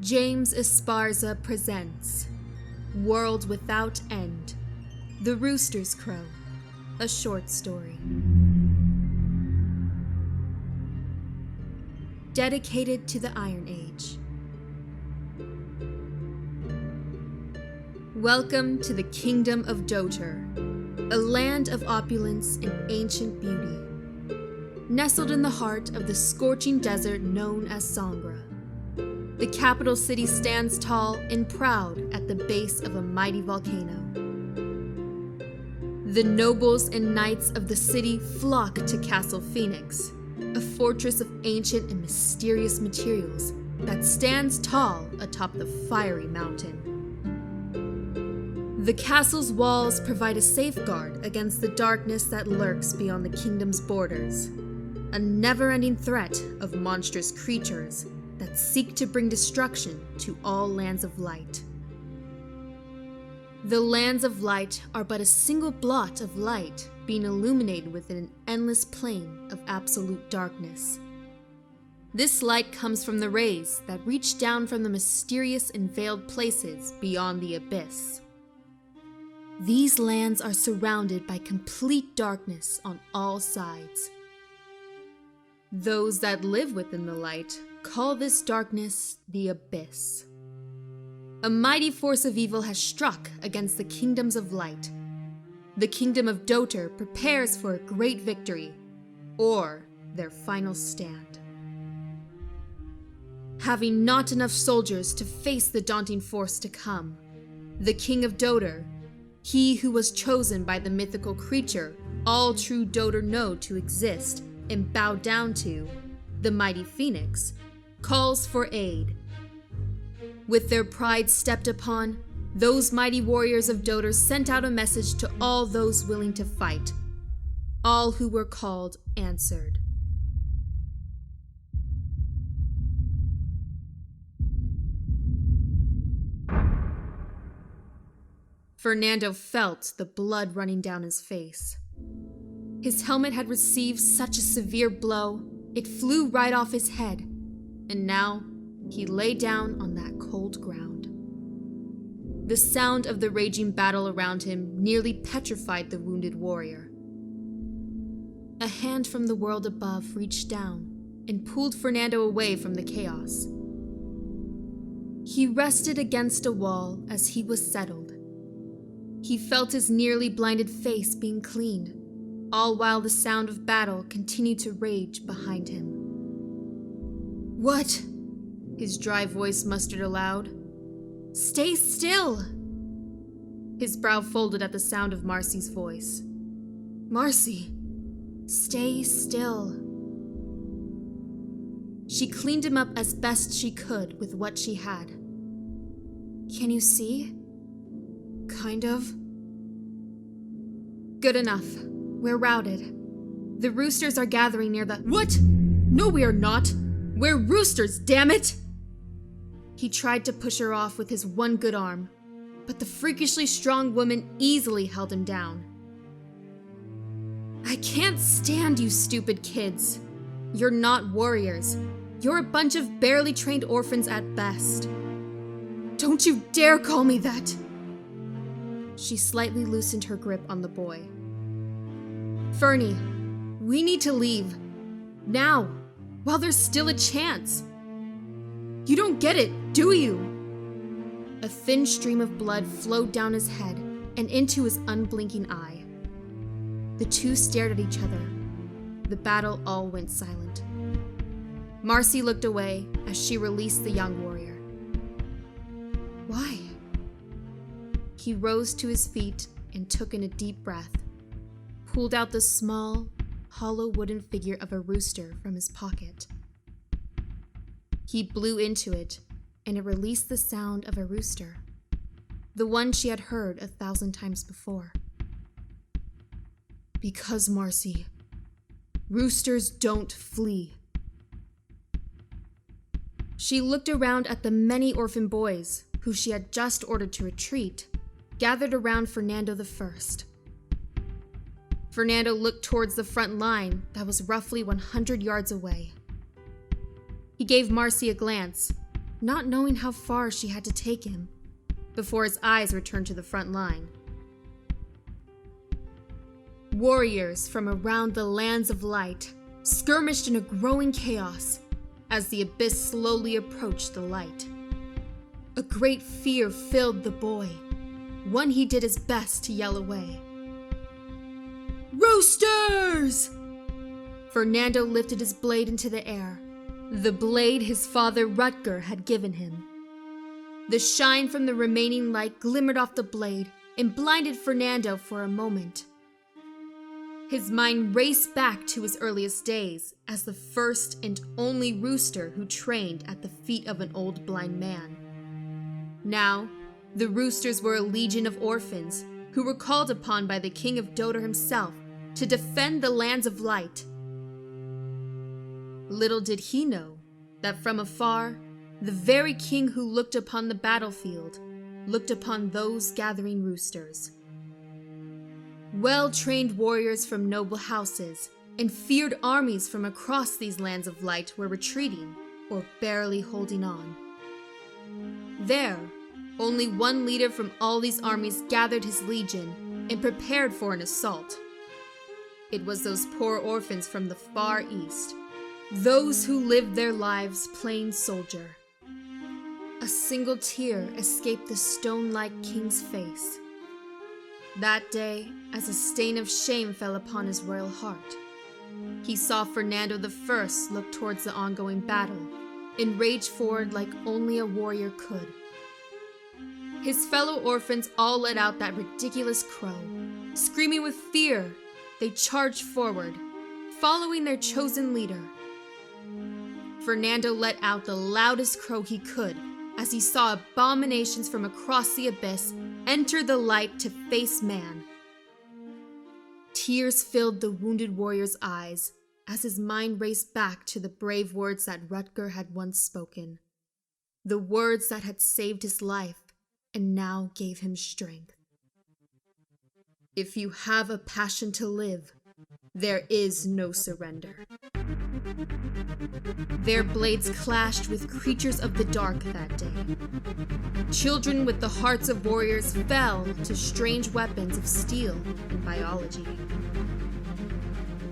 James Esparza presents World Without End, The Roosters Crow, a short story. Dedicated to the Iron Age. Welcome to the Kingdom of Doter, a land of opulence and ancient beauty, nestled in the heart of the scorching desert known as Sangra. The capital city stands tall and proud at the base of a mighty volcano. The nobles and knights of the city flock to Castle Phoenix, a fortress of ancient and mysterious materials that stands tall atop the fiery mountain. The castle's walls provide a safeguard against the darkness that lurks beyond the kingdom's borders, a never-ending threat of monstrous creatures that seek to bring destruction to all lands of light. The lands of light are but a single blot of light being illuminated within an endless plane of absolute darkness. This light comes from the rays that reach down from the mysterious and veiled places beyond the abyss. These lands are surrounded by complete darkness on all sides. Those that live within the light call this darkness the Abyss. A mighty force of evil has struck against the kingdoms of light. The kingdom of Doter prepares for a great victory, or their final stand. Having not enough soldiers to face the daunting force to come, the king of Doter, he who was chosen by the mythical creature all true Doter know to exist and bow down to, the mighty Phoenix, calls for aid. With their pride stepped upon, those mighty warriors of Doter sent out a message to all those willing to fight. All who were called answered. Fernando felt the blood running down his face. His helmet had received such a severe blow, it flew right off his head, and now he lay down on that cold ground. The sound of the raging battle around him nearly petrified the wounded warrior. A hand from the world above reached down and pulled Fernando away from the chaos. He rested against a wall as he was settled. He felt his nearly blinded face being cleaned, all while the sound of battle continued to rage behind him. "What?" his dry voice mustered aloud. "Stay still!" His brow folded at the sound of Marcy's voice. "Marcy, stay still." She cleaned him up as best she could with what she had. "Can you see?" "Kind of." "Good enough. We're routed. The Roosters are gathering near the— What? No, we are not. We're Roosters, damn it!" He tried to push her off with his one good arm, but the freakishly strong woman easily held him down. "I can't stand you stupid kids. You're not warriors. You're a bunch of barely trained orphans at best. Don't you dare call me that!" She slightly loosened her grip on the boy. "Fernie, we need to leave. Now, while there's still a chance. You don't get it, do you?" A thin stream of blood flowed down his head and into his unblinking eye. The two stared at each other. The battle all went silent. Marcy looked away as she released the young warrior. "Why?" He rose to his feet and took in a deep breath, pulled out the small, hollow wooden figure of a rooster from his pocket. He blew into it, and it released the sound of a rooster, the one she had heard 1,000 times before. "Because, Marcy, roosters don't flee." She looked around at the many orphan boys, who she had just ordered to retreat, gathered around Fernando the First. Fernando looked towards the front line that was roughly 100 yards away. He gave Marcy a glance, not knowing how far she had to take him before his eyes returned to the front line. Warriors from around the lands of light skirmished in a growing chaos as the abyss slowly approached the light. A great fear filled the boy, one he did his best to yell away. "Roosters!" Fernando lifted his blade into the air, the blade his father Rutger had given him. The shine from the remaining light glimmered off the blade and blinded Fernando for a moment. His mind raced back to his earliest days as the first and only rooster who trained at the feet of an old blind man. Now, the Roosters were a legion of orphans who were called upon by the King of Dodor himself to defend the lands of light. Little did he know that from afar, the very king who looked upon the battlefield looked upon those gathering roosters. Well-trained warriors from noble houses and feared armies from across these lands of light were retreating or barely holding on. There, only one leader from all these armies gathered his legion and prepared for an assault. It was those poor orphans from the far east, those who lived their lives plain soldier. A single tear escaped the stone-like king's face. That day, as a stain of shame fell upon his royal heart, he saw Fernando I look towards the ongoing battle and rage forward like only a warrior could. His fellow orphans all let out that ridiculous crow. Screaming with fear, they charged forward, following their chosen leader. Fernando let out the loudest crow he could as he saw abominations from across the abyss enter the light to face man. Tears filled the wounded warrior's eyes as his mind raced back to the brave words that Rutger had once spoken, the words that had saved his life and now gave him strength. If you have a passion to live, there is no surrender. Their blades clashed with creatures of the dark that day. Children with the hearts of warriors fell to strange weapons of steel and biology.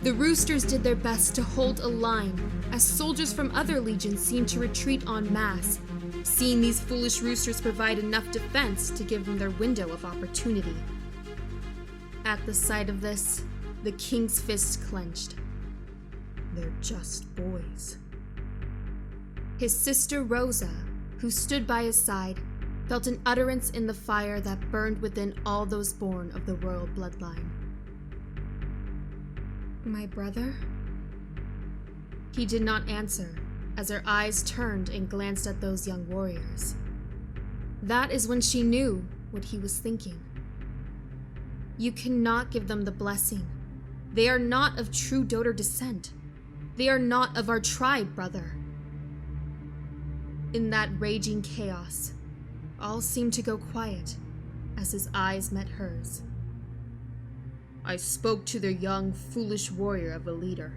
The Roosters did their best to hold a line as soldiers from other legions seemed to retreat en masse, seeing these foolish roosters provide enough defense to give them their window of opportunity. At the sight of this, the king's fist clenched. They're just boys. His sister Rosa, who stood by his side, felt an utterance in the fire that burned within all those born of the royal bloodline. My brother? He did not answer, as her eyes turned and glanced at those young warriors. That is when she knew what he was thinking. You cannot give them the blessing. They are not of true Dodor descent. They are not of our tribe, brother. In that raging chaos, all seemed to go quiet as his eyes met hers. I spoke to the young, foolish warrior of a leader,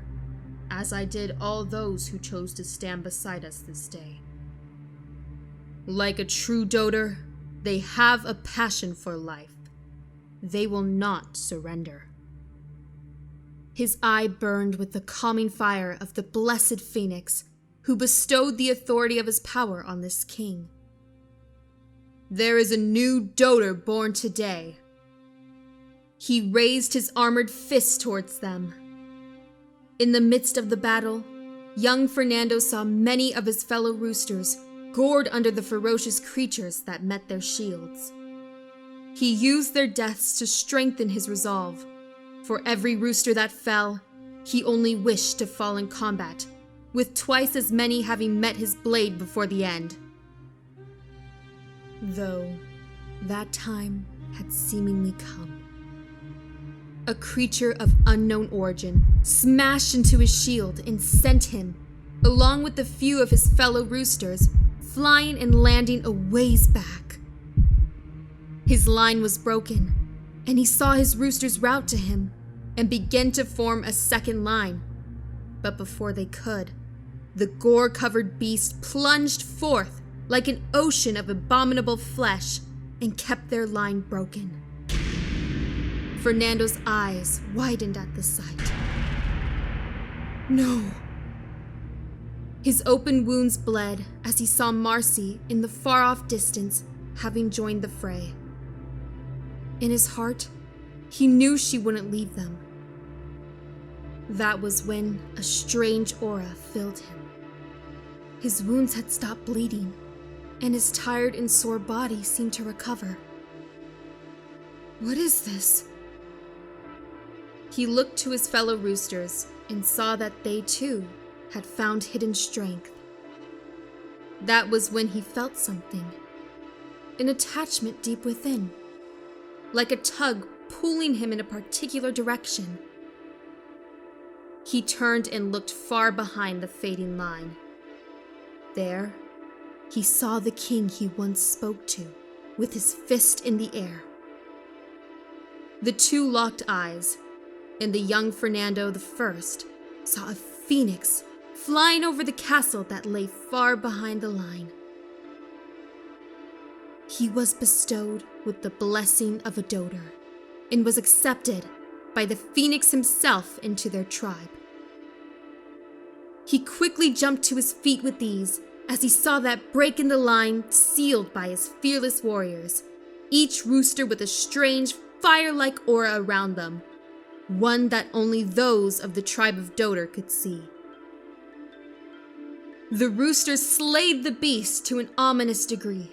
as I did all those who chose to stand beside us this day. Like a true Dodor, they have a passion for life. They will not surrender. His eye burned with the calming fire of the blessed Phoenix, who bestowed the authority of his power on this king. There is a new Dodor born today. He raised his armored fist towards them. In the midst of the battle, young Fernando saw many of his fellow roosters gored under the ferocious creatures that met their shields. He used their deaths to strengthen his resolve. For every rooster that fell, he only wished to fall in combat, with twice as many having met his blade before the end. Though that time had seemingly come. A creature of unknown origin smashed into his shield and sent him, along with a few of his fellow roosters, flying and landing a ways back. His line was broken, and he saw his roosters rout to him and begin to form a second line. But before they could, the gore-covered beast plunged forth like an ocean of abominable flesh, and kept their line broken. Fernando's eyes widened at the sight. No. His open wounds bled as he saw Marcy in the far-off distance, having joined the fray. In his heart, he knew she wouldn't leave them. That was when a strange aura filled him. His wounds had stopped bleeding, and his tired and sore body seemed to recover. What is this? He looked to his fellow Roosters and saw that they too had found hidden strength. That was when he felt something, an attachment deep within, like a tug pulling him in a particular direction. He turned and looked far behind the fading line. There, he saw the king he once spoke to, with his fist in the air. The two locked eyes, and the young Fernando I saw a phoenix flying over the castle that lay far behind the line. He was bestowed with the blessing of a doter, and was accepted by the phoenix himself into their tribe. He quickly jumped to his feet with ease as he saw that break in the line sealed by his fearless warriors, each rooster with a strange fire-like aura around them, one that only those of the tribe of Doter could see. The roosters slayed the beast to an ominous degree.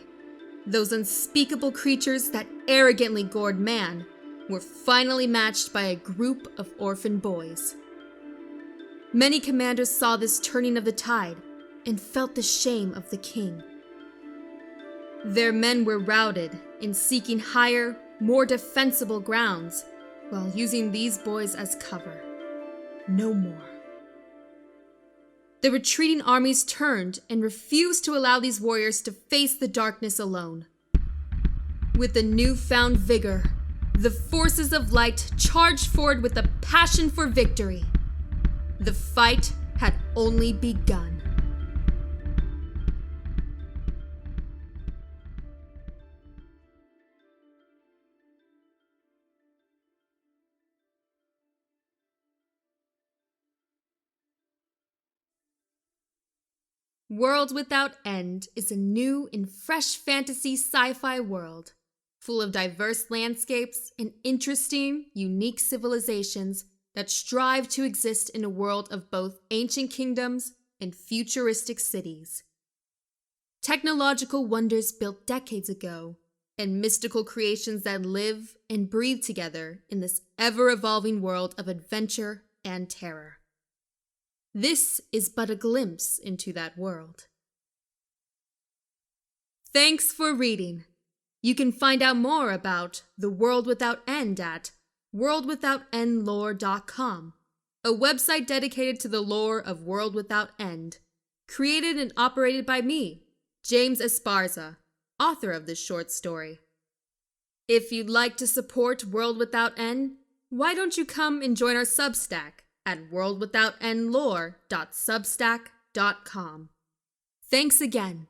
Those unspeakable creatures that arrogantly gored man were finally matched by a group of orphan boys. Many commanders saw this turning of the tide and felt the shame of the king. Their men were routed in seeking higher, more defensible grounds while using these boys as cover. No more. The retreating armies turned and refused to allow these warriors to face the darkness alone. With a newfound vigor, the forces of light charged forward with a passion for victory. The fight had only begun. World Without End is a new and fresh fantasy sci-fi world, full of diverse landscapes and interesting, unique civilizations that strive to exist in a world of both ancient kingdoms and futuristic cities. Technological wonders built decades ago, and mystical creations that live and breathe together in this ever-evolving world of adventure and terror. This is but a glimpse into that world. Thanks for reading. You can find out more about The World Without End at worldwithoutendlore.com, a website dedicated to the lore of World Without End, created and operated by me, James Esparza, author of this short story. If you'd like to support World Without End, why don't you come and join our Substack at worldwithoutendlore.substack.com. Thanks again.